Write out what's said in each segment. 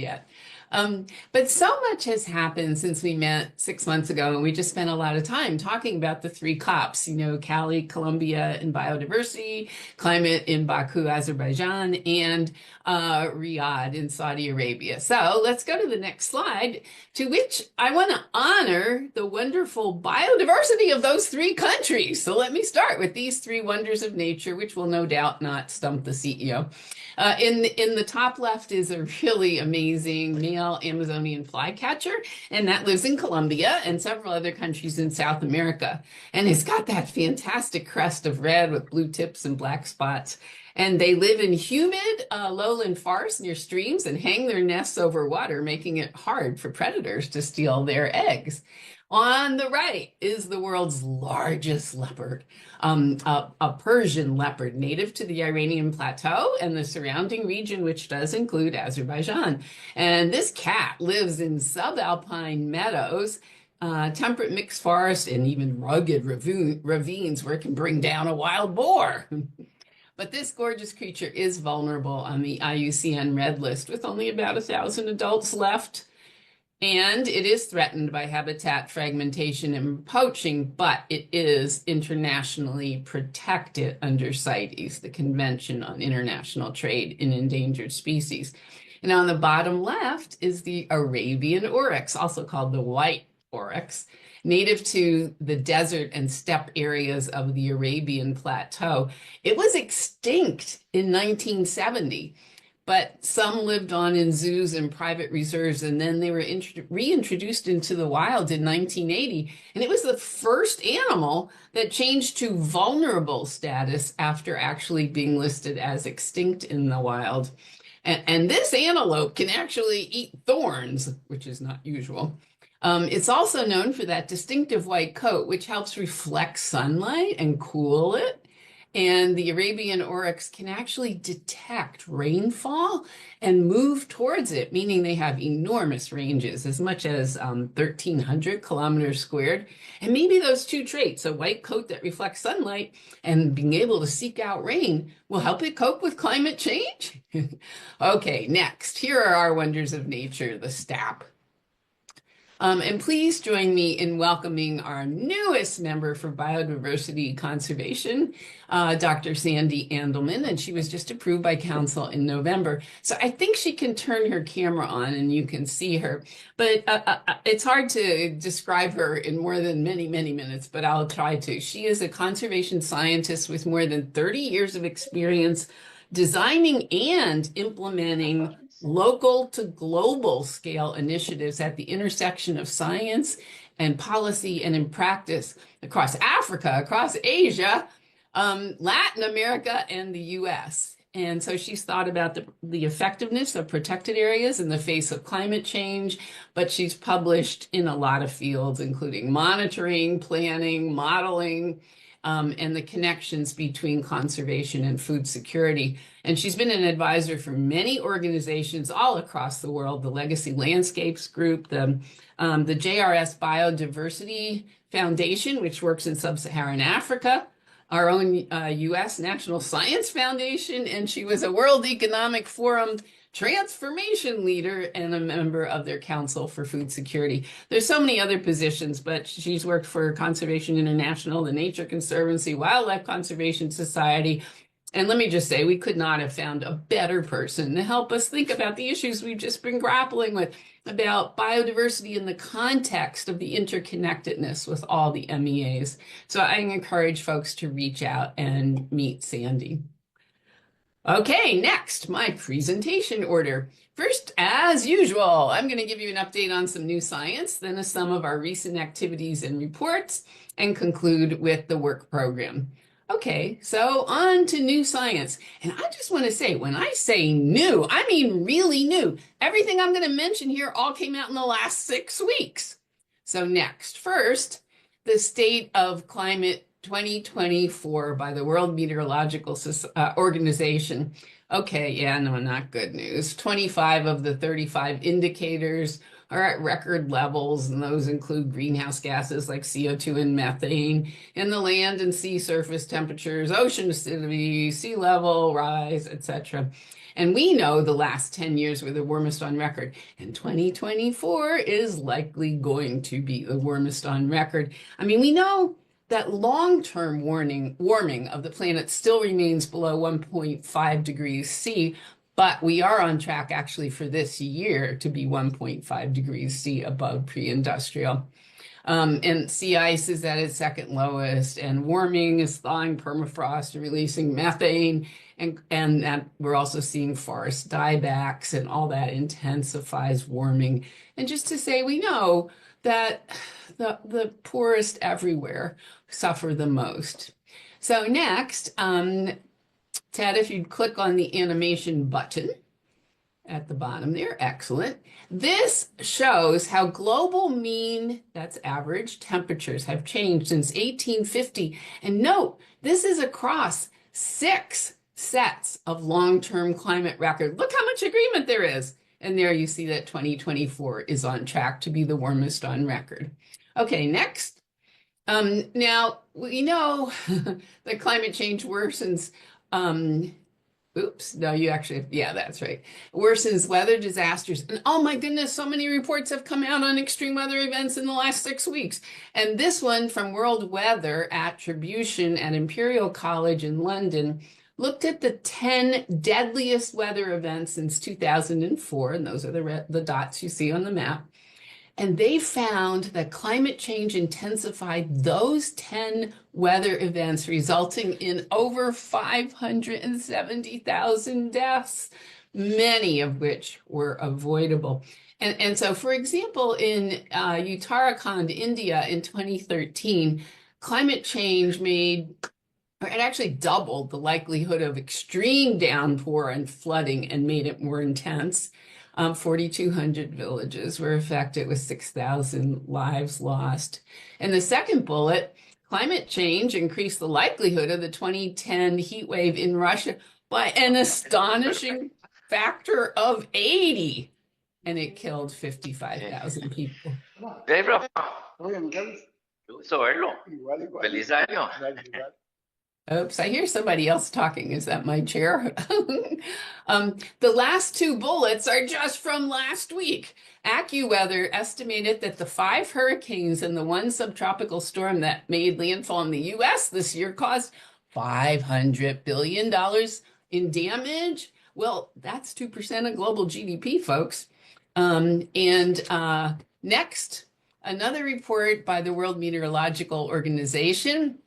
yet. But so much has happened since we met 6 months ago, and we just spent a lot of time talking about the three COPs, Cali, Colombia in biodiversity, climate in Baku, Azerbaijan, and Riyadh in Saudi Arabia. So let's go to the next slide, to which I want to honor the wonderful biodiversity of those three countries. So let me start with these three wonders of nature, which will no doubt not stump the CEO. In the top left is a really amazing male Amazonian flycatcher, and that lives in Colombia and several other countries in South America. And it's got that fantastic crest of red with blue tips and black spots. And they live in humid lowland forests near streams and hang their nests over water, making it hard for predators to steal their eggs. On the right is the world's largest leopard, a Persian leopard native to the Iranian plateau and the surrounding region, which does include Azerbaijan. And this cat lives in subalpine meadows, temperate mixed forest, and even rugged ravines where it can bring down a wild boar. But this gorgeous creature is vulnerable on the IUCN Red List with only about 1,000 adults left. And it is threatened by habitat fragmentation and poaching, but it is internationally protected under CITES, the Convention on International Trade in Endangered Species. And on the bottom left is the Arabian oryx, also called the white oryx, native to the desert and steppe areas of the Arabian Plateau. It was extinct in 1970. But some lived on in zoos and private reserves, and then they were reintroduced into the wild in 1980. And it was the first animal that changed to vulnerable status after actually being listed as extinct in the wild. And this antelope can actually eat thorns, which is not usual. It's also known for that distinctive white coat, which helps reflect sunlight and cool it. And the Arabian oryx can actually detect rainfall and move towards it, meaning they have enormous ranges, as much as 1,300 kilometers squared. And maybe those two traits, a white coat that reflects sunlight and being able to seek out rain, will help it cope with climate change. Okay, next, here are our wonders of nature, the STAP. And please join me in welcoming our newest member for biodiversity conservation, Dr. Sandy Andelman, and she was just approved by Council in November. So I think she can turn her camera on and you can see her, but it's hard to describe her in more than many minutes, but I'll try to. She is a conservation scientist with more than 30 years of experience designing and implementing local to global scale initiatives at the intersection of science and policy and in practice across Africa, across Asia, Latin America, and the US. And so she's thought about the effectiveness of protected areas in the face of climate change, but she's published in a lot of fields, including monitoring, planning, modeling, and the connections between conservation and food security. And she's been an advisor for many organizations all across the world, the Legacy Landscapes Group, the JRS Biodiversity Foundation, which works in sub-Saharan Africa, our own US National Science Foundation, and she was a World Economic Forum transformation leader and a member of their Council for Food Security. There's so many other positions, but she's worked for Conservation International, the Nature Conservancy, Wildlife Conservation Society. And let me just say, we could not have found a better person to help us think about the issues we've just been grappling with, about biodiversity in the context of the interconnectedness with all the MEAs. So I encourage folks to reach out and meet Sandy. Okay, next, my presentation order. First, as usual, I'm going to give you an update on some new science, then some of our recent activities and reports, and conclude with the work program. Okay, so on to new science. And I just want to say, when I say new, I mean really new. Everything I'm going to mention here all came out in the last 6 weeks. So next, first, the State of Climate 2024 by the World Meteorological Organization. Okay, yeah, no, not good news. 25 of the 35 indicators are at record levels, and those include greenhouse gases like CO2 and methane, and the land and sea surface temperatures, ocean acidity, sea level rise, etc. And we know the last 10 years were the warmest on record. And 2024 is likely going to be the warmest on record. I mean, we know that long-term warming of the planet still remains below 1.5 degrees C, but we are on track actually for this year to be 1.5 degrees C above pre-industrial. And sea ice is at its second lowest, and warming is thawing permafrost and releasing methane, and that we're also seeing forest diebacks, and all that intensifies warming. And just to say, we know that the poorest everywhere suffer the most. So next, Ted, if you'd click on the animation button at the bottom there, excellent. This shows how global mean, that's average, temperatures have changed since 1850. And note, this is across 6 sets of long-term climate record. Look how much agreement there is. And there you see that 2024 is on track to be the warmest on record. Okay, next. Now, we know that climate change worsens, oops, no, you actually, yeah, that's right. Worsens weather disasters. And oh my goodness, so many reports have come out on extreme weather events in the last 6 weeks. And this one from World Weather Attribution at Imperial College in London looked at the 10 deadliest weather events since 2004, and those are the dots you see on the map. And they found that climate change intensified those 10 weather events, resulting in over 570,000 deaths, many of which were avoidable. And so, for example, in Uttarakhand, India in 2013, climate change it actually doubled the likelihood of extreme downpour and flooding and made it more intense. 4,200 villages were affected with 6,000 lives lost. And the second bullet, climate change increased the likelihood of the 2010 heat wave in Russia by an astonishing factor of 80. And it killed 55,000 people. Gabriel, gusto verlo. Feliz año. Oops, I hear somebody else talking. Is that my chair? The last 2 bullets are just from last week. AccuWeather estimated that the 5 hurricanes and the 1 subtropical storm that made landfall in the US this year caused $500 billion in damage. Well, that's 2% of global GDP, folks. Next, another report by the World Meteorological Organization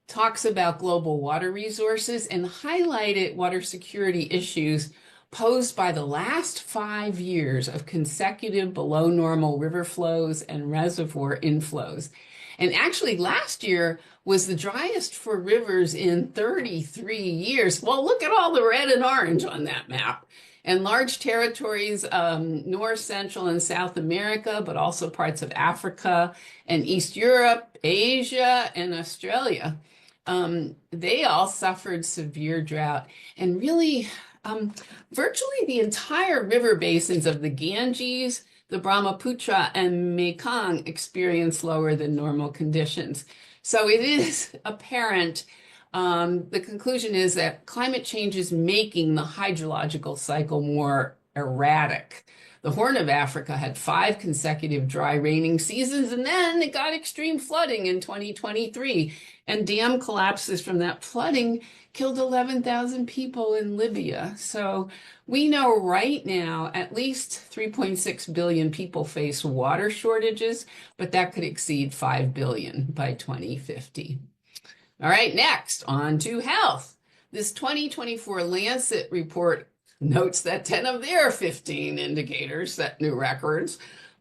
talks about global water resources and highlighted water security issues posed by the last 5 years of consecutive below normal river flows and reservoir inflows. And actually last year was the driest for rivers in 33 years. Well, look at all the red and orange on that map. And large territories, North, Central, and South America, but also parts of Africa and East Europe, Asia, and Australia. They all suffered severe drought. And really, virtually the entire river basins of the Ganges, the Brahmaputra, and Mekong experienced lower than normal conditions. So it is apparent. The conclusion is that climate change is making the hydrological cycle more erratic. The Horn of Africa had 5 consecutive dry raining seasons, and then it got extreme flooding in 2023. And dam collapses from that flooding killed 11,000 people in Libya. So we know right now at least 3.6 billion people face water shortages, but that could exceed 5 billion by 2050. All right, next, on to health. This 2024 Lancet report notes that 10 of their 15 indicators set new records.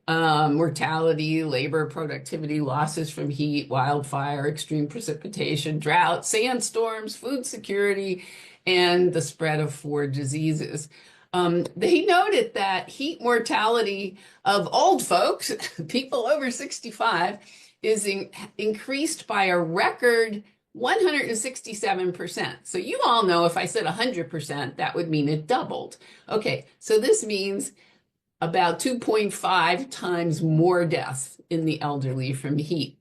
Mortality, labor, productivity, losses from heat, wildfire, extreme precipitation, drought, sandstorms, food security, and the spread of 4 diseases. They noted that heat mortality of old folks, people over 65, is increased by a record 167%. So you all know if I said 100%, that would mean it doubled. Okay, so this means about 2.5 times more deaths in the elderly from heat.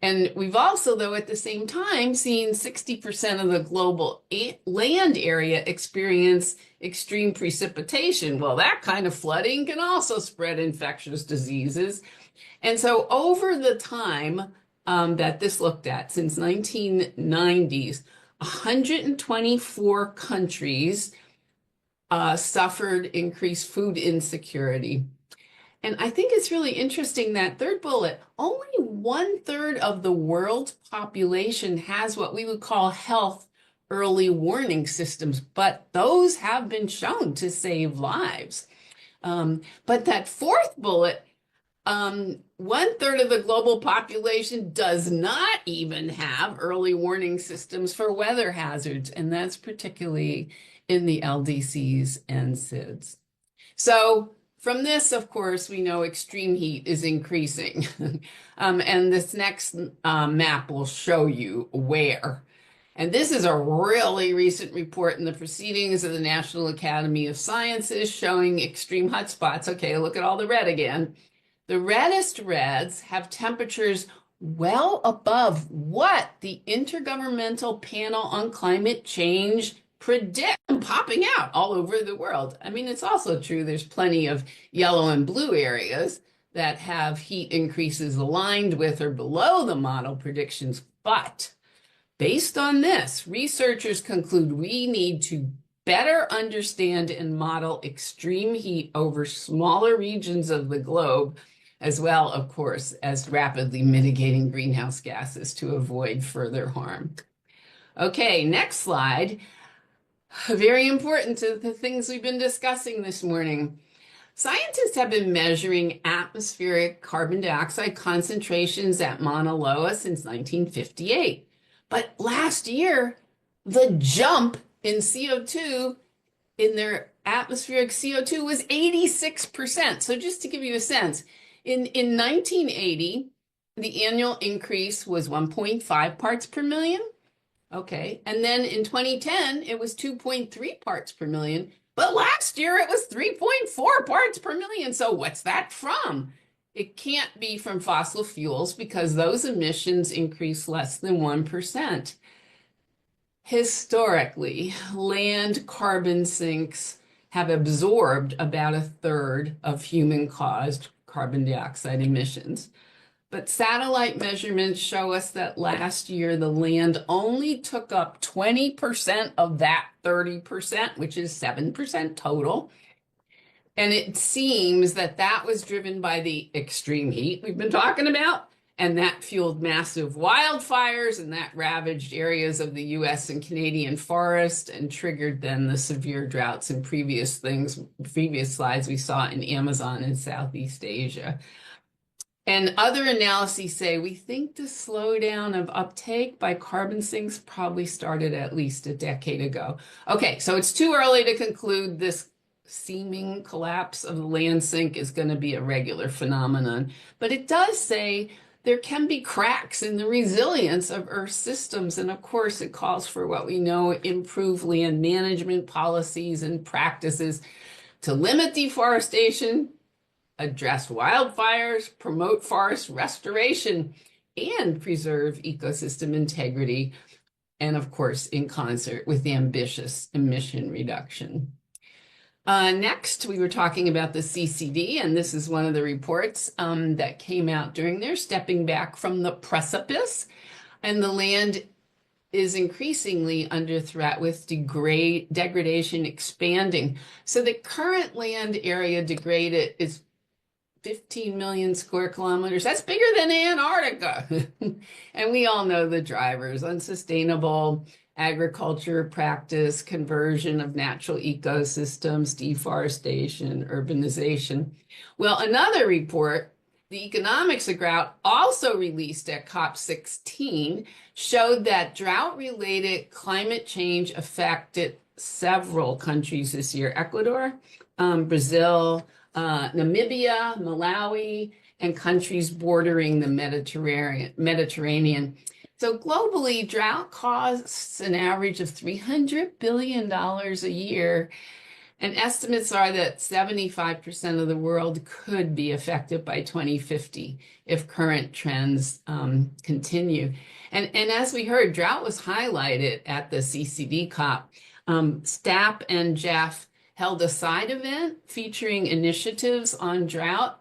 And we've also, though, at the same time, seen 60% of the global land area experience extreme precipitation. Well, that kind of flooding can also spread infectious diseases. And so over the time that this looked at, since 1990s, 124 countries suffered increased food insecurity. And I think it's really interesting that third bullet, only 1/3 of the world's population has what we would call health early warning systems, but those have been shown to save lives. But that fourth bullet, 1/3 of the global population does not even have early warning systems for weather hazards, and that's particularly in the LDCs and SIDS. So from this, of course, we know extreme heat is increasing. And this next map will show you where. And this is a really recent report in the Proceedings of the National Academy of Sciences showing extreme hotspots. Okay, look at all the red again. The reddest reds have temperatures well above what the Intergovernmental Panel on Climate Change predict, popping out all over the world. I mean, it's also true there's plenty of yellow and blue areas that have heat increases aligned with or below the model predictions. But based on this, researchers conclude we need to better understand and model extreme heat over smaller regions of the globe, as well, of course, as rapidly mitigating greenhouse gases to avoid further harm. Okay, next slide. Very important to the things we've been discussing this morning. Scientists have been measuring atmospheric carbon dioxide concentrations at Mauna Loa since 1958. But last year, the jump in CO2, in their atmospheric CO2, was 86%. So just to give you a sense, in 1980, the annual increase was 1.5 parts per million. Okay, and then in 2010, it was 2.3 parts per million, but last year it was 3.4 parts per million. So what's that from? It can't be from fossil fuels because those emissions increase less than 1%. Historically, land carbon sinks have absorbed about 1/3 of human-caused carbon dioxide emissions. But satellite measurements show us that last year the land only took up 20% of that 30%, which is 7% total. And it seems that that was driven by the extreme heat we've been talking about, and that fueled massive wildfires, and that ravaged areas of the US and Canadian forest and triggered then the severe droughts in previous slides we saw in Amazon and Southeast Asia. And other analyses say we think the slowdown of uptake by carbon sinks probably started at least a decade ago. Okay, so it's too early to conclude this seeming collapse of the land sink is going to be a regular phenomenon, but it does say there can be cracks in the resilience of Earth systems. And of course, it calls for what we know, improved land management policies and practices to limit deforestation, address wildfires, promote forest restoration, and preserve ecosystem integrity, and of course, in concert with ambitious emission reduction. Next, we were talking about the CCD, and this is one of the reports that came out during their stepping back from the precipice, and the land is increasingly under threat with degradation expanding. So the current land area degraded is 15 million square kilometers. That's bigger than Antarctica. And we all know the drivers: unsustainable agriculture practice, conversion of natural ecosystems, deforestation, urbanization. Well, another report, The Economics of Drought, also released at COP16, showed that drought-related climate change affected several countries this year: Ecuador, Brazil, Namibia, Malawi, and countries bordering the Mediterranean. So globally, drought costs an average of $300 billion a year. And estimates are that 75% of the world could be affected by 2050 if current trends continue. And as we heard, drought was highlighted at the CCD COP. STAP and GEF held a side event featuring initiatives on drought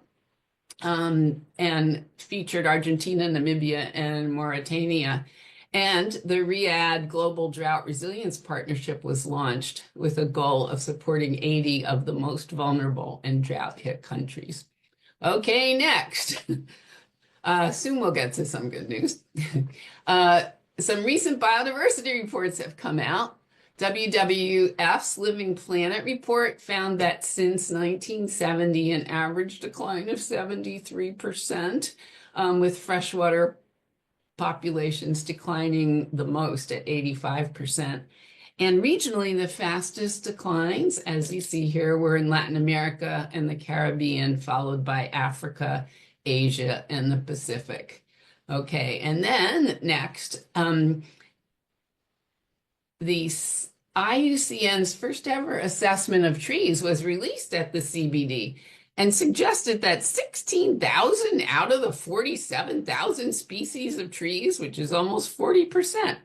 and featured Argentina, Namibia, and Mauritania. And the Riyadh Global Drought Resilience Partnership was launched with a goal of supporting 80 of the most vulnerable and drought-hit countries. Okay, next. Soon we'll get to some good news. Some recent biodiversity reports have come out. WWF's Living Planet report found that since 1970, an average decline of 73%, with freshwater populations declining the most at 85%. And regionally, the fastest declines, as you see here, were in Latin America and the Caribbean, followed by Africa, Asia, and the Pacific. Okay, and then next, the IUCN's first ever assessment of trees was released at the CBD and suggested that 16,000 out of the 47,000 species of trees, which is almost 40%,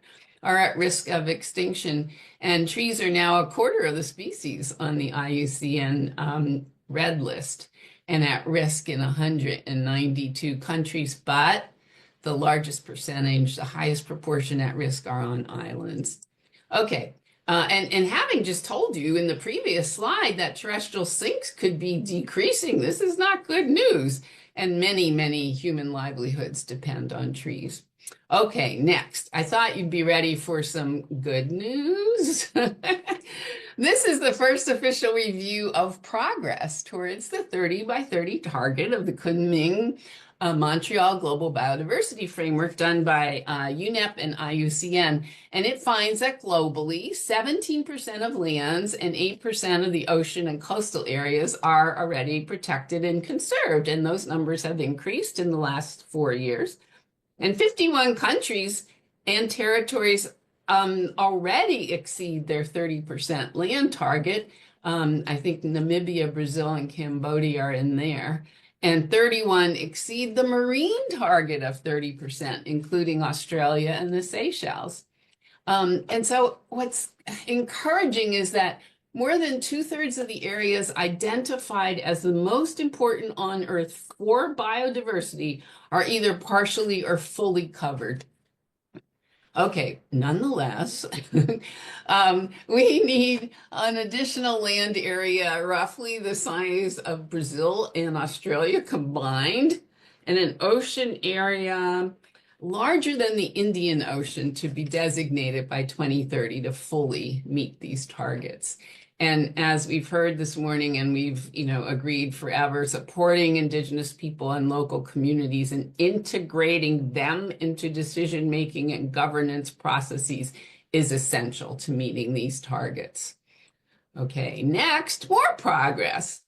are at risk of extinction. And trees are now a quarter of the species on the IUCN red list and at risk in 192 countries, but the largest percentage, the highest proportion at risk are on islands. Okay, and having just told you in the previous slide that terrestrial sinks could be decreasing, this is not good news. And many, many human livelihoods depend on trees. Okay, next. I thought you'd be ready for some good news. This is the first official review of progress towards the 30 by 30 target of the Kunming Montreal Global Biodiversity Framework done by UNEP and IUCN. And it finds that globally, 17% of lands and 8% of the ocean and coastal areas are already protected and conserved. And those numbers have increased in the last 4 years. And 51 countries and territories already exceed their 30% land target. I think Namibia, Brazil, and Cambodia are in there. And 31 exceed the marine target of 30%, including Australia and the Seychelles. And so what's encouraging is that more than 2/3 of the areas identified as the most important on Earth for biodiversity are either partially or fully covered. Okay, nonetheless, we need an additional land area roughly the size of Brazil and Australia combined, and an ocean area larger than the Indian Ocean to be designated by 2030 to fully meet these targets. And as we've heard this morning, and we've agreed forever, supporting Indigenous people and local communities and integrating them into decision-making and governance processes is essential to meeting these targets. Okay, next, more progress.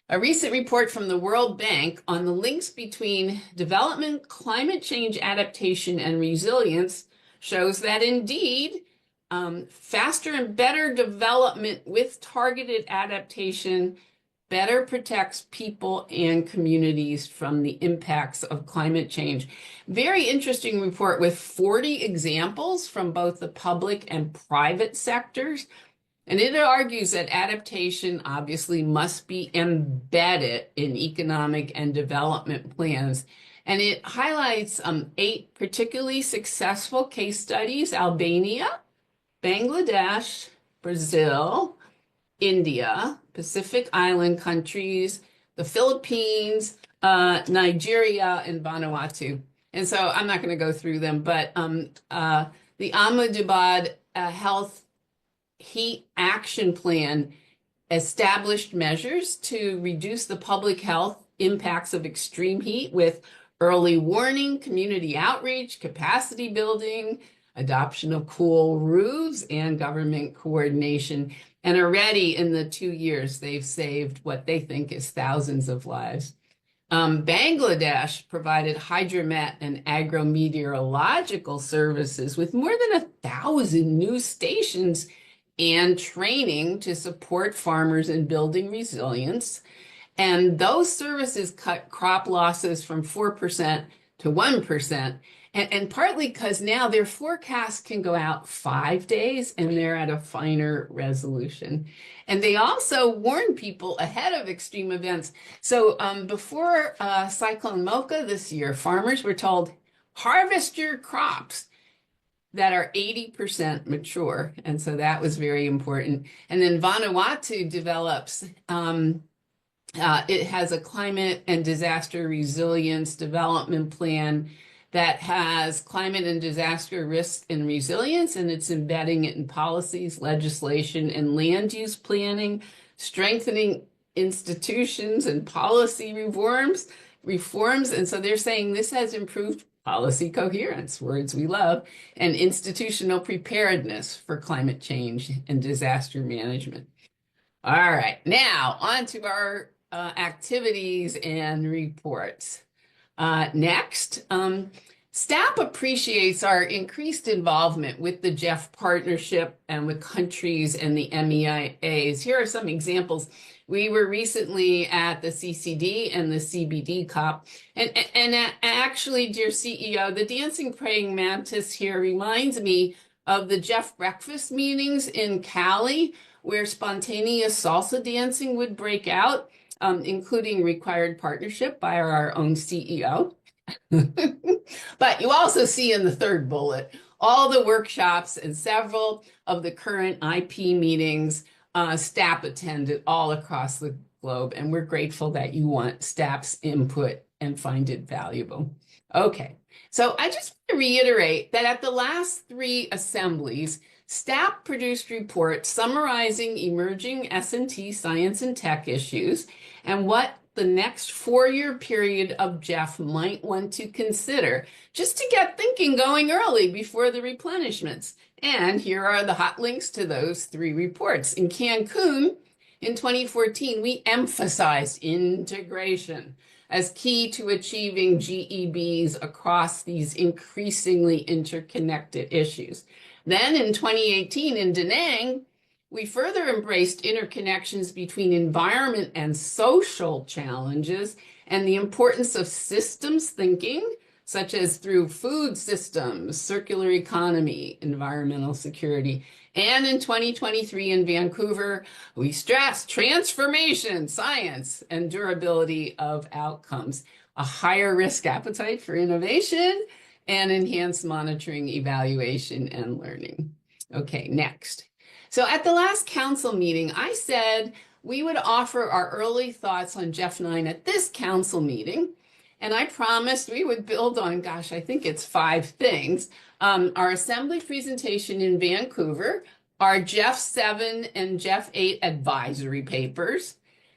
A recent report from the World Bank on the links between development, climate change adaptation, and resilience shows that indeed, faster and better development with targeted adaptation better protects people and communities from the impacts of climate change. Very interesting report with 40 examples from both the public and private sectors. And it argues that adaptation obviously must be embedded in economic and development plans. And it highlights 8 particularly successful case studies: Albania, Bangladesh, Brazil, India, Pacific Island countries, the Philippines, Nigeria, and Vanuatu. And so I'm not going to go through them, but the Ahmedabad Health Heat Action Plan established measures to reduce the public health impacts of extreme heat with early warning, community outreach, capacity building, adoption of cool roofs, and government coordination. And already in the 2 years, they've saved what they think is thousands of lives. Bangladesh provided hydromet and agrometeorological services with more than 1,000 new stations and training to support farmers in building resilience. And those services cut crop losses from 4% to 1%. And partly because now their forecasts can go out 5 days and they're at a finer resolution. And they also warn people ahead of extreme events. So before Cyclone Mocha this year, farmers were told, harvest your crops that are 80% mature. And so that was very important. And then Vanuatu develops it has a climate and disaster resilience development plan that has climate and disaster risk and resilience, and it's embedding it in policies, legislation, and land use planning, strengthening institutions and policy reforms. And so they're saying this has improved policy coherence, words we love, and institutional preparedness for climate change and disaster management. All right, now on to our activities and reports. Next, STAP appreciates our increased involvement with the GEF partnership and with countries and the MEIAs. Here are some examples. We were recently at the CCD and the CBD COP. And actually, dear CEO, the dancing praying mantis here reminds me of the GEF breakfast meetings in Cali, where spontaneous salsa dancing would break out, including required partnership by our own CEO. But you also see in the third bullet, all the workshops and several of the current IP meetings STAP attended all across the globe. And we're grateful that you want STAP's input and find it valuable. Okay, so I just want to reiterate that at the last 3 assemblies, STAP produced reports summarizing emerging S&T science and tech issues and what the next 4-year period of GEF might want to consider, just to get thinking going early before the replenishments. And here are the hot links to those 3 reports. In Cancun, in 2014, we emphasized integration as key to achieving GEBs across these increasingly interconnected issues. Then in 2018 in Da Nang, we further embraced interconnections between environment and social challenges and the importance of systems thinking, such as through food systems, circular economy, environmental security. And in 2023 in Vancouver, we stressed transformation, science, and durability of outcomes, a higher risk appetite for innovation, and enhanced monitoring, evaluation, and learning. Okay, next. So at the last council meeting, I said we would offer our early thoughts on GEF 9 at this council meeting. And I promised we would build on, gosh, I think it's 5 things. Our assembly presentation in Vancouver, our GEF 7 and GEF 8 advisory papers,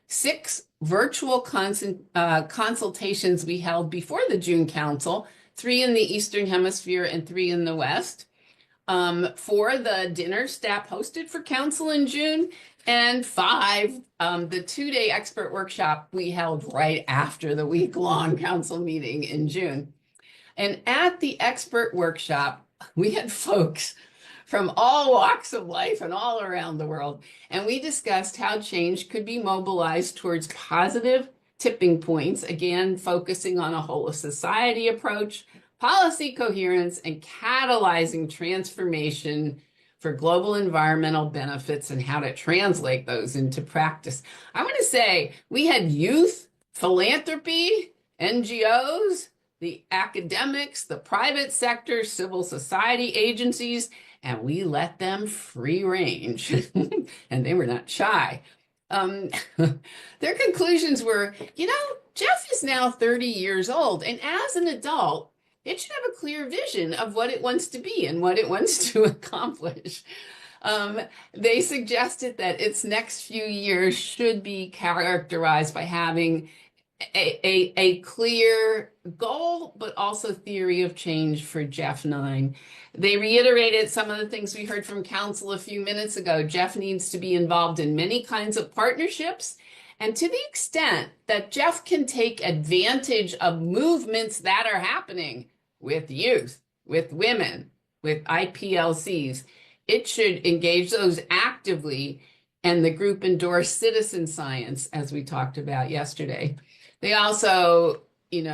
6 virtual consultations we held before the June council, 3 in the Eastern Hemisphere and 3 in the West, 4 the dinner STAP hosted for council in June, and 5 the 2-day expert workshop we held right after the week-long council meeting in June. And at the expert workshop, we had folks from all walks of life and all around the world, and we discussed how change could be mobilized towards positive tipping points, again, focusing on a whole of society approach, policy coherence, and catalyzing transformation for global environmental benefits and how to translate those into practice. I want to say we had youth, philanthropy, NGOs, the academics, the private sector, civil society agencies, and we let them free range, and they were not shy. Their conclusions were, GEF is now 30 years old, and as an adult, it should have a clear vision of what it wants to be and what it wants to accomplish. They suggested that its next few years should be characterized by having a clear goal, but also theory of change for GEF 9. They reiterated some of the things we heard from council a few minutes ago. GEF needs to be involved in many kinds of partnerships, and to the extent that GEF can take advantage of movements that are happening with youth, with women, with IPLCs, it should engage those actively, and the group endorsed citizen science, as we talked about yesterday. They also,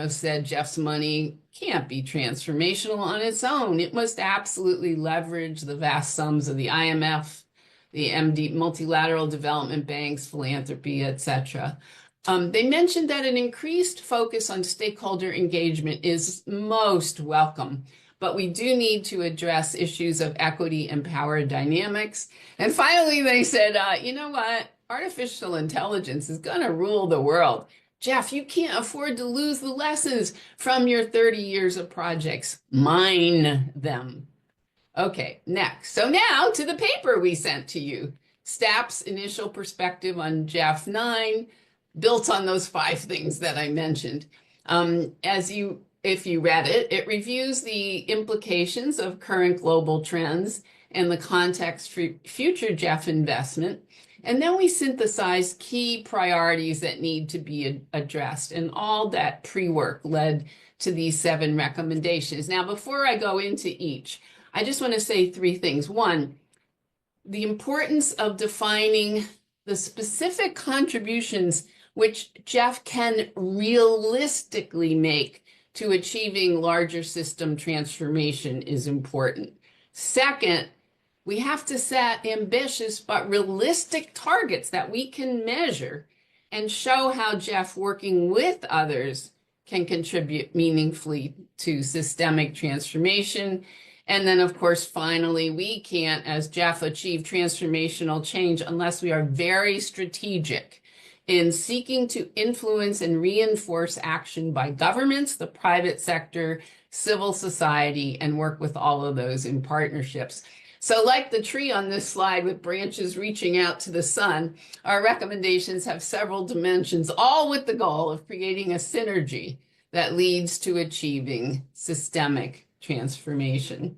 said Jeff's money can't be transformational on its own. It must absolutely leverage the vast sums of the IMF, the MD, multilateral development banks, philanthropy, etc. They mentioned that an increased focus on stakeholder engagement is most welcome, but we do need to address issues of equity and power dynamics. And finally, they said, you know what? Artificial intelligence is going to rule the world. Jeff, you can't afford to lose the lessons from your 30 years of projects. Mine them. Okay, next. So now to the paper we sent to you. STAP's initial perspective on GEF 9, built on those 5 things that I mentioned. If you read it, it reviews the implications of current global trends and the context for future GEF investment. And then we synthesize key priorities that need to be addressed. And all that pre-work led to these 7 recommendations. Now, before I go into each, I just want to say 3 things. 1, the importance of defining the specific contributions which GEF can realistically make to achieving larger system transformation is important. 2nd, we have to set ambitious but realistic targets that we can measure and show how GEF working with others can contribute meaningfully to systemic transformation. And then, of course, finally, we can't, as GEF, achieve transformational change unless we are very strategic in seeking to influence and reinforce action by governments, the private sector, civil society, and work with all of those in partnerships. So like the tree on this slide with branches reaching out to the sun, our recommendations have several dimensions, all with the goal of creating a synergy that leads to achieving systemic transformation.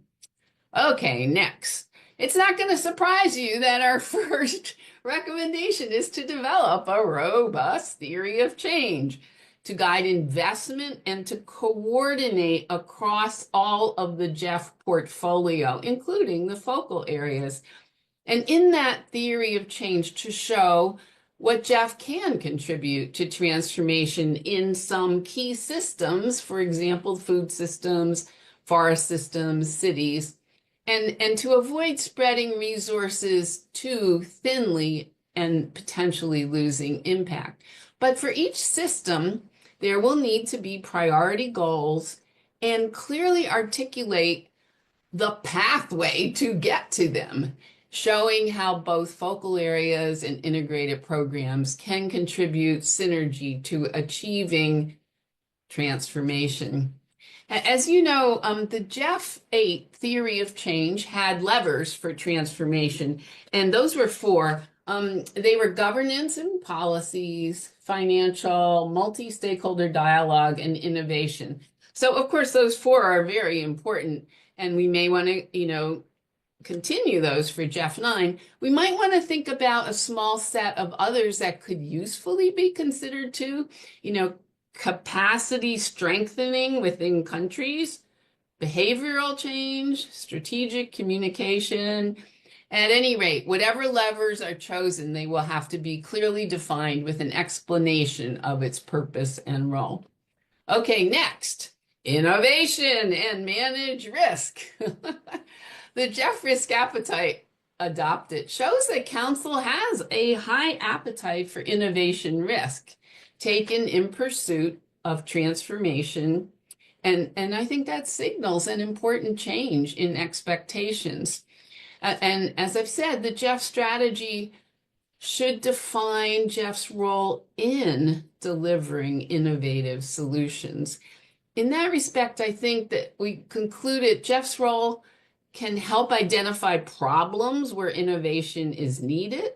Okay, next. It's not going to surprise you that our first recommendation is to develop a robust theory of change to guide investment and to coordinate across all of the GEF portfolio, including the focal areas. And in that theory of change, to show what GEF can contribute to transformation in some key systems, for example, food systems, forest systems, cities, and to avoid spreading resources too thinly and potentially losing impact. But for each system, there will need to be priority goals and clearly articulate the pathway to get to them, showing how both focal areas and integrated programs can contribute synergy to achieving transformation. As you know, the GEF 8 theory of change had levers for transformation, and those were 4. They were governance and policies, financial, multi-stakeholder dialogue, and innovation. So, of course, those 4 are very important, and we may want to, continue those for GEF 9. We might want to think about a small set of others that could usefully be considered too, capacity strengthening within countries, behavioral change, strategic communication. At any rate, whatever levers are chosen, they will have to be clearly defined with an explanation of its purpose and role. Okay, next, innovation and manage risk. The GEF risk appetite adopted shows that Council has a high appetite for innovation risk taken in pursuit of transformation. And I think that signals an important change in expectations. And as I've said, the GEF strategy should define GEF's role in delivering innovative solutions. In that respect, I think that we concluded GEF's role can help identify problems where innovation is needed,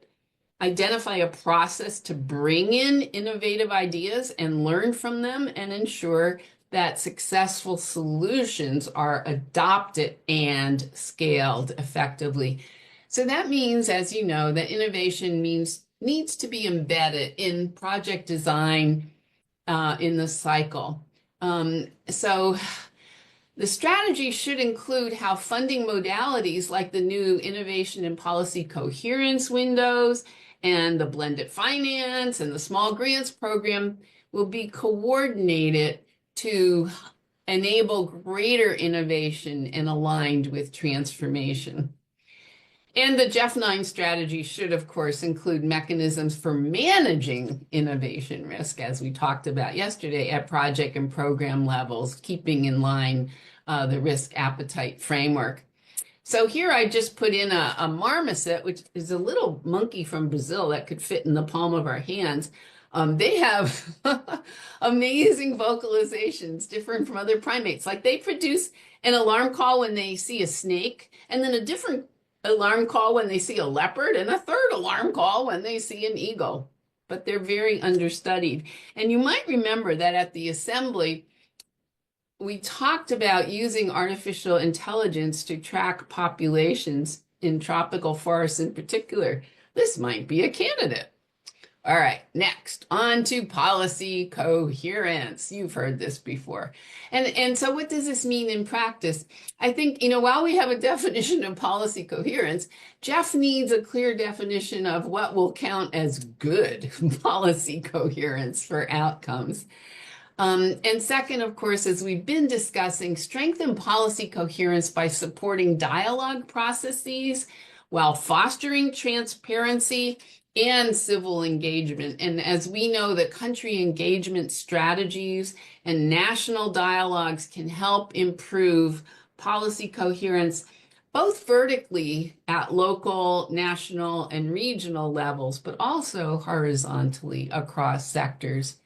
identify a process to bring in innovative ideas and learn from them, and ensure that successful solutions are adopted and scaled effectively. So that means, as you know, that innovation needs to be embedded in project design in the cycle. So The strategy should include how funding modalities like the new Innovation and Policy Coherence windows and the blended finance and the small grants program will be coordinated to enable greater innovation and aligned with transformation. And the GEF 9 strategy should, of course, include mechanisms for managing innovation risk, as we talked about yesterday, at project and program levels, keeping in line the risk appetite framework. So here I just put in a marmoset, which is a little monkey from Brazil that could fit in the palm of our hands. They have amazing vocalizations, different from other primates. Like they produce an alarm call when they see a snake, and then a different alarm call when they see a leopard, and a third alarm call when they see an eagle. But they're very understudied. And you might remember that at the assembly, we talked about using artificial intelligence to track populations in tropical forests in particular. This might be a candidate. All right, next, on to policy coherence. You've heard this before. And so what does this mean in practice? I think, while we have a definition of policy coherence, GEF needs a clear definition of what will count as good policy coherence for outcomes. And second, of course, as we've been discussing, strengthen policy coherence by supporting dialogue processes while fostering transparency and civil engagement. And as we know, the country engagement strategies and national dialogues can help improve policy coherence, both vertically at local, national, and regional levels, but also horizontally across sectors.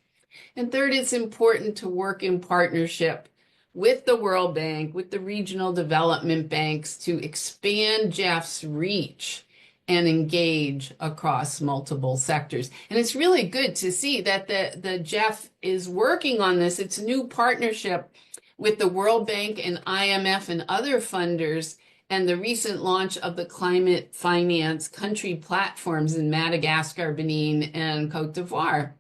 And third, it's important to work in partnership with the World Bank, with the regional development banks to expand GEF's reach and engage across multiple sectors. And it's really good to see that the GEF is working on this. It's a new partnership with the World Bank and IMF and other funders, and the recent launch of the climate finance country platforms in Madagascar, Benin, and Cote d'Ivoire.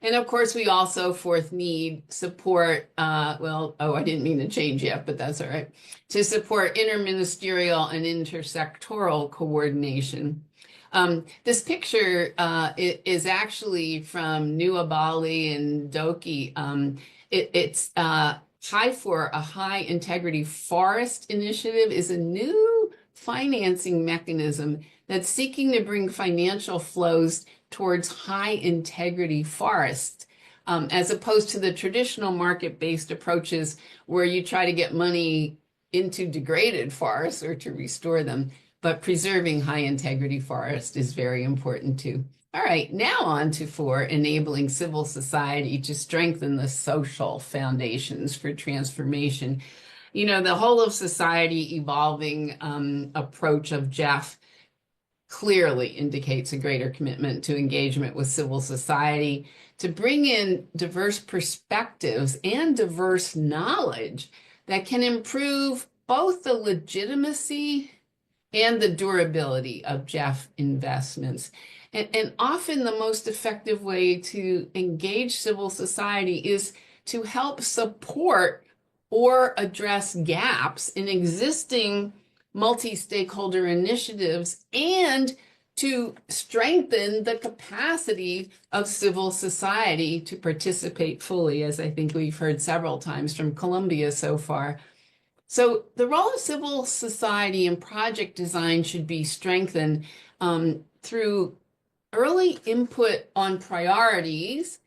And of course, we also, fourth, need support, I didn't mean to change yet, but that's all right, to support interministerial and intersectoral coordination. This picture is actually from New Abali and Doki. It's High for a High Integrity Forest Initiative is a new financing mechanism that's seeking to bring financial flows towards high integrity forests, as opposed to the traditional market-based approaches where you try to get money into degraded forests or to restore them. But preserving high integrity forest is very important too. All right, now on to 4, enabling civil society to strengthen the social foundations for transformation. The whole of society evolving approach of GEF clearly indicates a greater commitment to engagement with civil society, to bring in diverse perspectives and diverse knowledge that can improve both the legitimacy and the durability of GEF investments. And often the most effective way to engage civil society is to help support or address gaps in existing multi-stakeholder initiatives and to strengthen the capacity of civil society to participate fully, as I think we've heard several times from Columbia so far. So the role of civil society in project design should be strengthened through early input on priorities,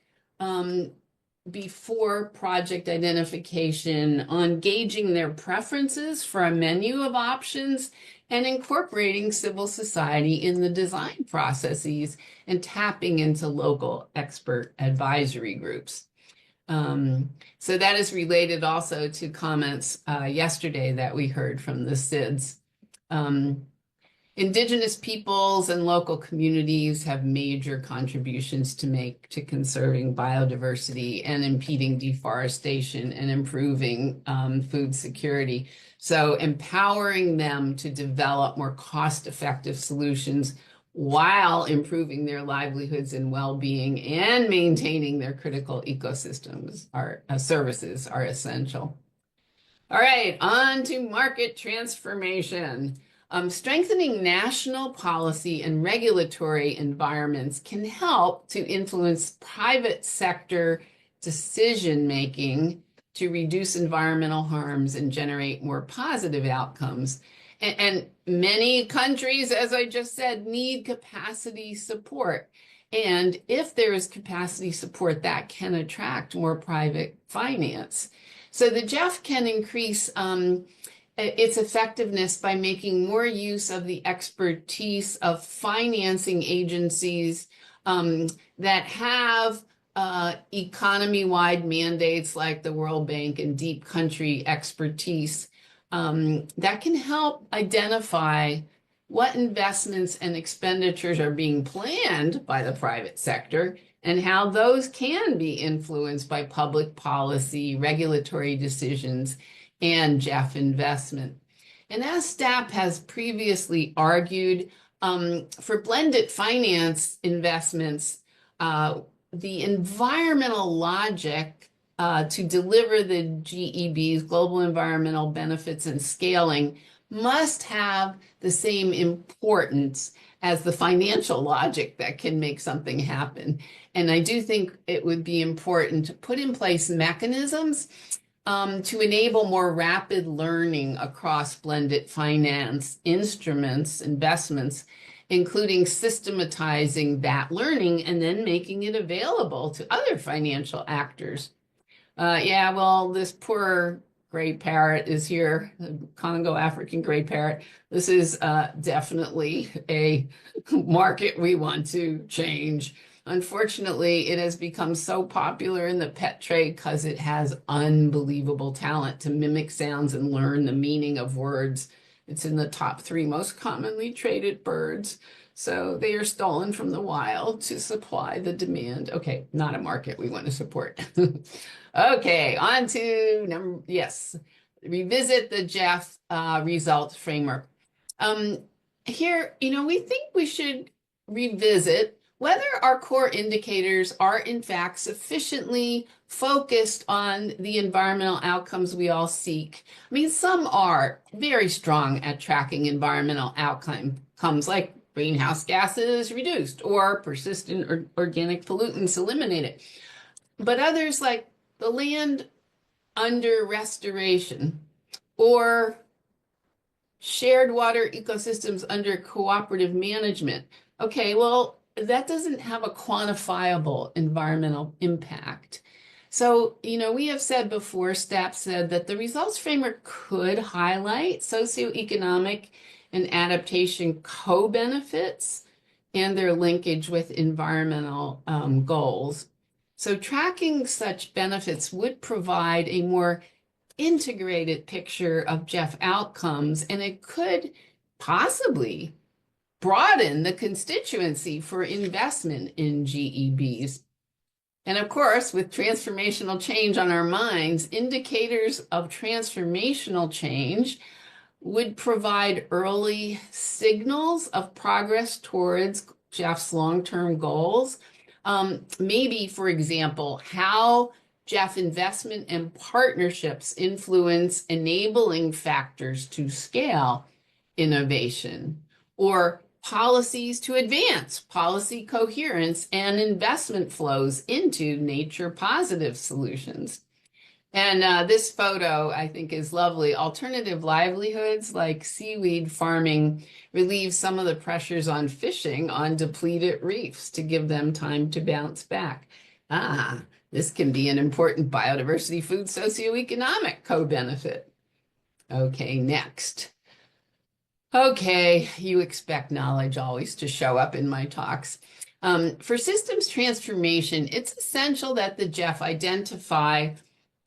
before project identification, on gauging their preferences for a menu of options, and incorporating civil society in the design processes and tapping into local expert advisory groups. So that is related also to comments yesterday that we heard from the SIDS. Indigenous peoples and local communities have major contributions to make to conserving biodiversity and impeding deforestation and improving food security. So empowering them to develop more cost-effective solutions while improving their livelihoods and well-being and maintaining their critical ecosystems services are essential. All right, on to market transformation. Strengthening national policy and regulatory environments can help to influence private sector decision making to reduce environmental harms and generate more positive outcomes. And many countries, as I just said, need capacity support. And if there is capacity support, that can attract more private finance. So the GEF can increase its effectiveness by making more use of the expertise of financing agencies that have economy-wide mandates like the World Bank and deep country expertise that can help identify what investments and expenditures are being planned by the private sector and how those can be influenced by public policy, regulatory decisions, and GEF investment. And as STAP has previously argued, for blended finance investments, the environmental logic to deliver the GEBs, global environmental benefits and scaling, must have the same importance as the financial logic that can make something happen. And I do think it would be important to put in place mechanisms to enable more rapid learning across blended finance instruments, investments, including systematizing that learning and then making it available to other financial actors. Yeah, well, this poor gray parrot is here, the Congo African gray parrot. This is definitely a market we want to change. Unfortunately, it has become so popular in the pet trade because it has unbelievable talent to mimic sounds and learn the meaning of words. It's in the top 3 most commonly traded birds. So they are stolen from the wild to supply the demand. Okay, not a market we want to support. Okay, on to revisit the GEF results framework. Here, we think we should revisit whether our core indicators are in fact sufficiently focused on the environmental outcomes we all seek. I mean, some are very strong at tracking environmental outcomes like greenhouse gases reduced or persistent or organic pollutants eliminated. But others like the land under restoration or shared water ecosystems under cooperative management. Okay, well, that doesn't have a quantifiable environmental impact. So, we have said before, STAP said that the results framework could highlight socioeconomic and adaptation co-benefits and their linkage with environmental goals. So tracking such benefits would provide a more integrated picture of GEF outcomes, and it could possibly broaden the constituency for investment in GEBs. And of course, with transformational change on our minds, indicators of transformational change would provide early signals of progress towards GEF's long-term goals. Maybe, for example, how GEF investment and partnerships influence enabling factors to scale innovation, or policies to advance policy coherence and investment flows into nature positive solutions. And this photo, I think, is lovely. Alternative livelihoods like seaweed farming relieve some of the pressures on fishing on depleted reefs to give them time to bounce back. This can be an important biodiversity food socioeconomic co-benefit. Okay, next. Okay, you expect knowledge always to show up in my talks. For systems transformation, it's essential that the GEF identify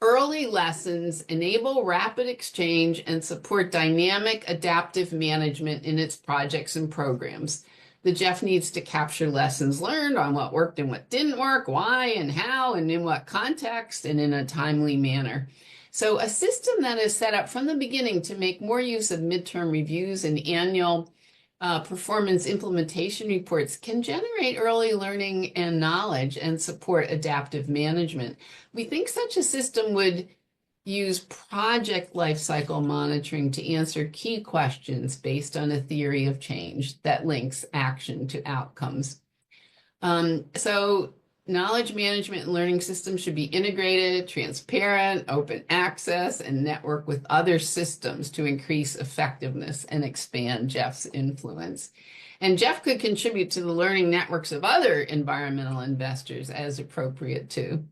early lessons, enable rapid exchange, and support dynamic adaptive management in its projects and programs. The GEF needs to capture lessons learned on what worked and what didn't work, why and how, and in what context, and in a timely manner. So a system that is set up from the beginning to make more use of midterm reviews and annual performance implementation reports can generate early learning and knowledge and support adaptive management. We think such a system would use project lifecycle monitoring to answer key questions based on a theory of change that links action to outcomes. So knowledge management and learning systems should be integrated, transparent, open access, and network with other systems to increase effectiveness and expand GEF's influence. And GEF could contribute to the learning networks of other environmental investors as appropriate too.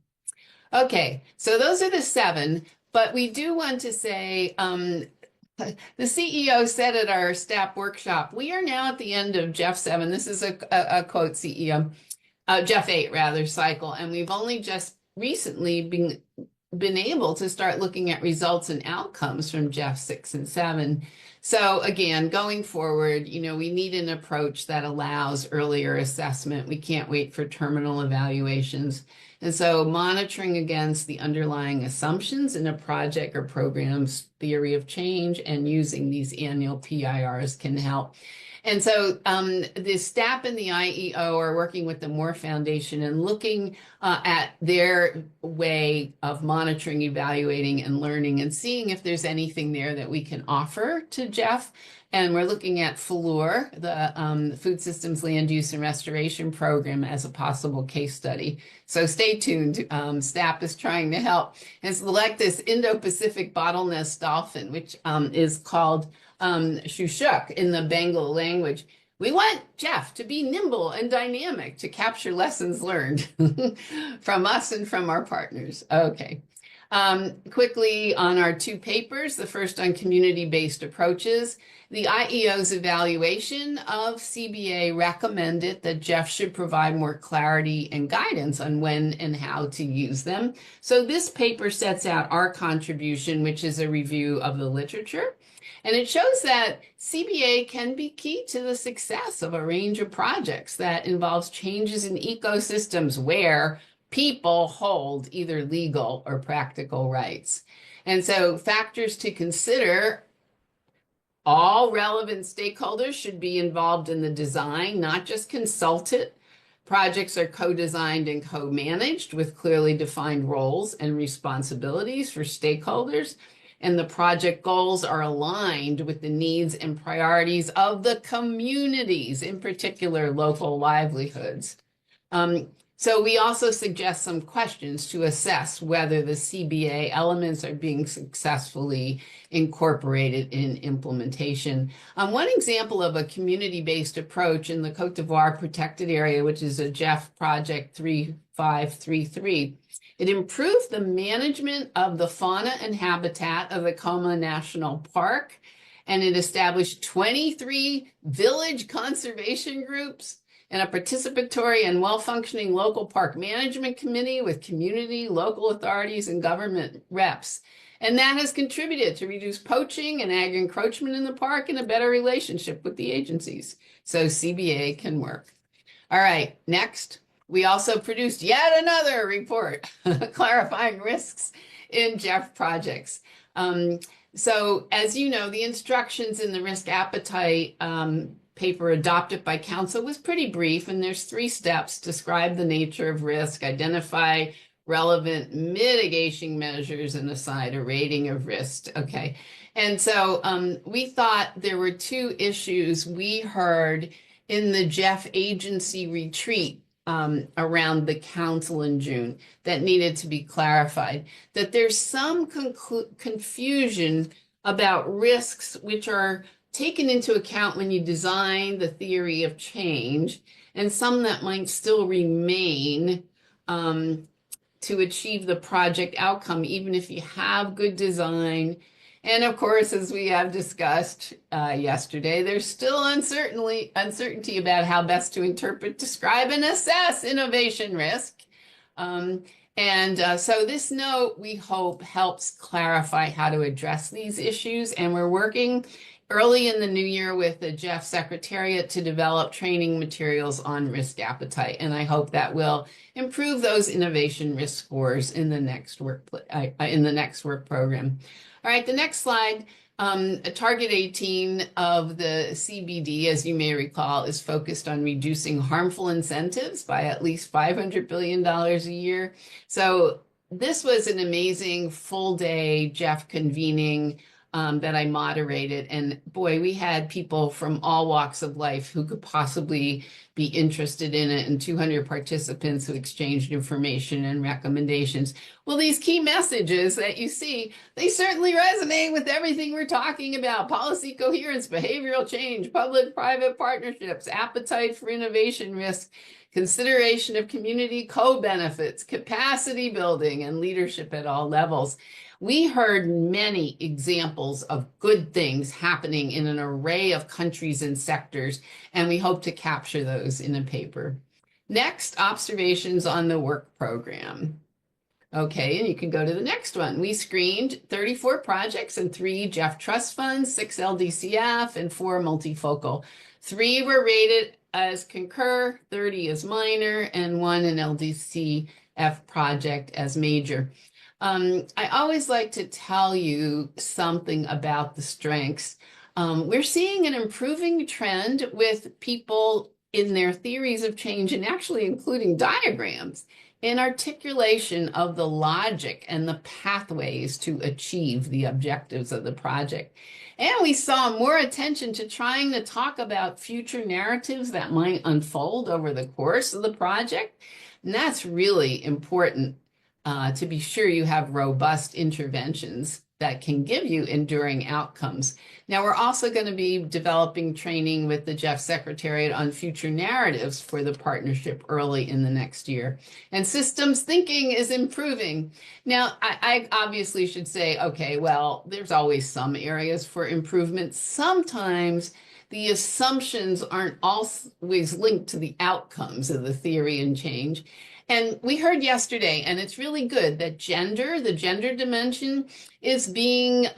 Okay, so those are the 7, but we do want to say, the CEO said at our STAP workshop, we are now at the end of GEF 7. This is a quote CEO, GEF 8 rather, cycle, and we've only just recently been able to start looking at results and outcomes from GEF 6 and 7. So again, going forward, we need an approach that allows earlier assessment. We can't wait for terminal evaluations. And so monitoring against the underlying assumptions in a project or program's theory of change and using these annual PIRs can help. And so the STAP and the IEO are working with the Moore Foundation and looking at their way of monitoring, evaluating, and learning and seeing if there's anything there that we can offer to GEF. And we're looking at FLUR, the Food Systems Land Use and Restoration Program, as a possible case study. So stay tuned. STAP is trying to help and select this Indo-Pacific bottlenose dolphin, which is called Shushuk in the Bengal language. We want GEF to be nimble and dynamic to capture lessons learned from us and from our partners. Okay. Quickly on our 2 papers, the first on community-based approaches. The IEO's evaluation of CBA recommended that GEF should provide more clarity and guidance on when and how to use them. So this paper sets out our contribution, which is a review of the literature. And it shows that CBA can be key to the success of a range of projects that involves changes in ecosystems where people hold either legal or practical rights. And so factors to consider: all relevant stakeholders should be involved in the design, not just consulted. Projects are co-designed and co-managed with clearly defined roles and responsibilities for stakeholders. And the project goals are aligned with the needs and priorities of the communities, in particular local livelihoods. So we also suggest some questions to assess whether the CBA elements are being successfully incorporated in implementation. One example of a community-based approach in the Côte d'Ivoire protected area, which is a GEF project 3533, it improved the management of the fauna and habitat of the Coma National Park, and it established 23 village conservation groups and a participatory and well-functioning local park management committee with community, local authorities, and government reps. And that has contributed to reduce poaching and ag encroachment in the park and a better relationship with the agencies. So CBA can work. All right, next. We also produced yet another report clarifying risks in GEF projects. So as you know, the instructions in the risk appetite paper adopted by council was pretty brief, and there's 3 steps: describe the nature of risk, identify relevant mitigation measures, and assign a rating of risk. Okay, and so we thought there were 2 issues we heard in the GEF agency retreat around the council in June that needed to be clarified. That there's some confusion about risks which are taken into account when you design the theory of change, and some that might still remain to achieve the project outcome, even if you have good design. And of course, as we have discussed yesterday, there's still uncertainty about how best to interpret, describe, and assess innovation risk. So this note, we hope, helps clarify how to address these issues. And we're working early in the new year with the GEF Secretariat to develop training materials on risk appetite. And I hope that will improve those innovation risk scores in the next work program. All right, the next slide, Target 18 of the CBD, as you may recall, is focused on reducing harmful incentives by at least $500 billion a year. So this was an amazing full day GEF convening that I moderated. And boy, we had people from all walks of life who could possibly be interested in it, and 200 participants who exchanged information and recommendations. Well, these key messages that you see, they certainly resonate with everything we're talking about: policy coherence, behavioral change, public-private partnerships, appetite for innovation risk, consideration of community co-benefits, capacity building, and leadership at all levels. We heard many examples of good things happening in an array of countries and sectors, and we hope to capture those in a paper. Next, observations on the work program. Okay, and you can go to the next one. We screened 34 projects and 3 GEF trust funds, 6 LDCF, and 4 multifocal. 3 were rated as concur, 30 as minor, and 1 an LDCF project as major. I always like to tell you something about the strengths. We're seeing an improving trend with people in their theories of change, and actually including diagrams in articulation of the logic and the pathways to achieve the objectives of the project. And we saw more attention to trying to talk about future narratives that might unfold over the course of the project. And that's really important to be sure you have robust interventions that can give you enduring outcomes. Now, we're also going to be developing training with the GEF Secretariat on future narratives for the partnership early in the next year. And systems thinking is improving. Now, I obviously should say, okay, well, there's always some areas for improvement. Sometimes the assumptions aren't always linked to the outcomes of the theory and change. And we heard yesterday, and it's really good, that the gender dimension is being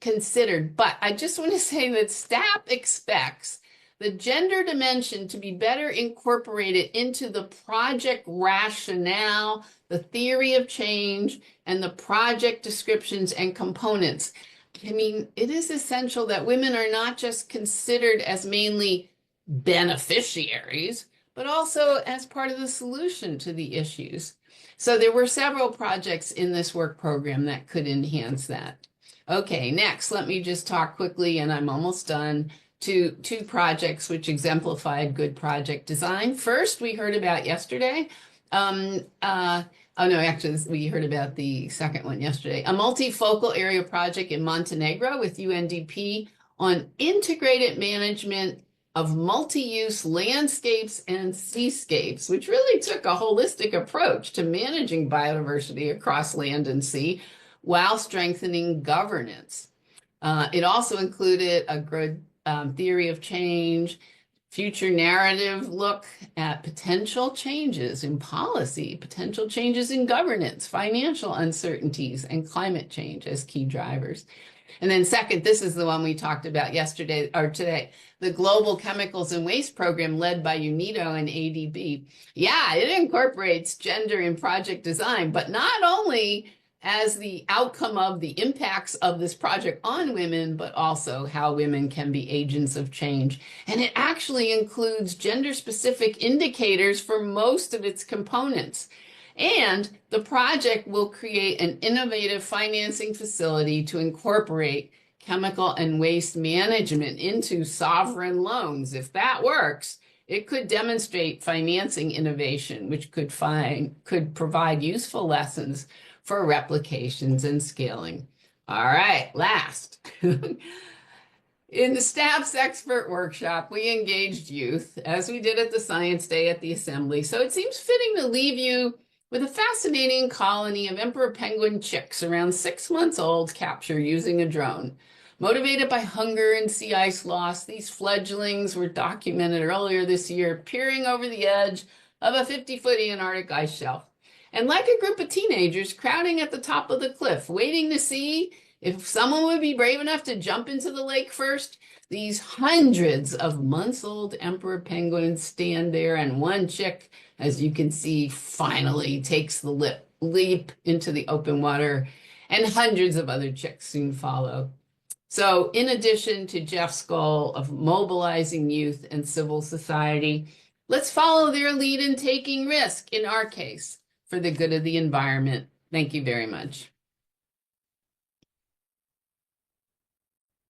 considered. But I just want to say that STAP expects the gender dimension to be better incorporated into the project rationale, the theory of change, and the project descriptions and components. I mean, it is essential that women are not just considered as mainly beneficiaries, but also as part of the solution to the issues. So there were several projects in this work program that could enhance that. Okay, next, let me just talk quickly, and I'm almost done, to 2 projects which exemplified good project design. First, we heard about yesterday. Oh no, actually, we heard about the second one yesterday. A multifocal area project in Montenegro with UNDP on integrated management of multi-use landscapes and seascapes, which really took a holistic approach to managing biodiversity across land and sea while strengthening governance. It also included a good theory of change, future narrative look at potential changes in policy, potential changes in governance, financial uncertainties, and climate change as key drivers. And then second, this is the one we talked about yesterday or today, the Global Chemicals and Waste Program led by UNIDO and ADB. Yeah, it incorporates gender in project design, but not only as the outcome of the impacts of this project on women, but also how women can be agents of change. And it actually includes gender-specific indicators for most of its components. And the project will create an innovative financing facility to incorporate chemical and waste management into sovereign loans. If that works, it could demonstrate financing innovation, which could provide useful lessons for replications and scaling. All right, last. In the STAP's expert workshop, we engaged youth, as we did at the Science Day at the Assembly. So it seems fitting to leave you with a fascinating colony of emperor penguin chicks around 6 months old captured using a drone. Motivated by hunger and sea ice loss, these fledglings were documented earlier this year peering over the edge of a 50-foot Antarctic ice shelf. And like a group of teenagers crowding at the top of the cliff, waiting to see if someone would be brave enough to jump into the lake first, these hundreds of months-old emperor penguins stand there, and one chick, as you can see, finally takes the leap into the open water, and hundreds of other chicks soon follow. So in addition to Jeff's goal of mobilizing youth and civil society, let's follow their lead in taking risk, in our case, for the good of the environment Thank you very much.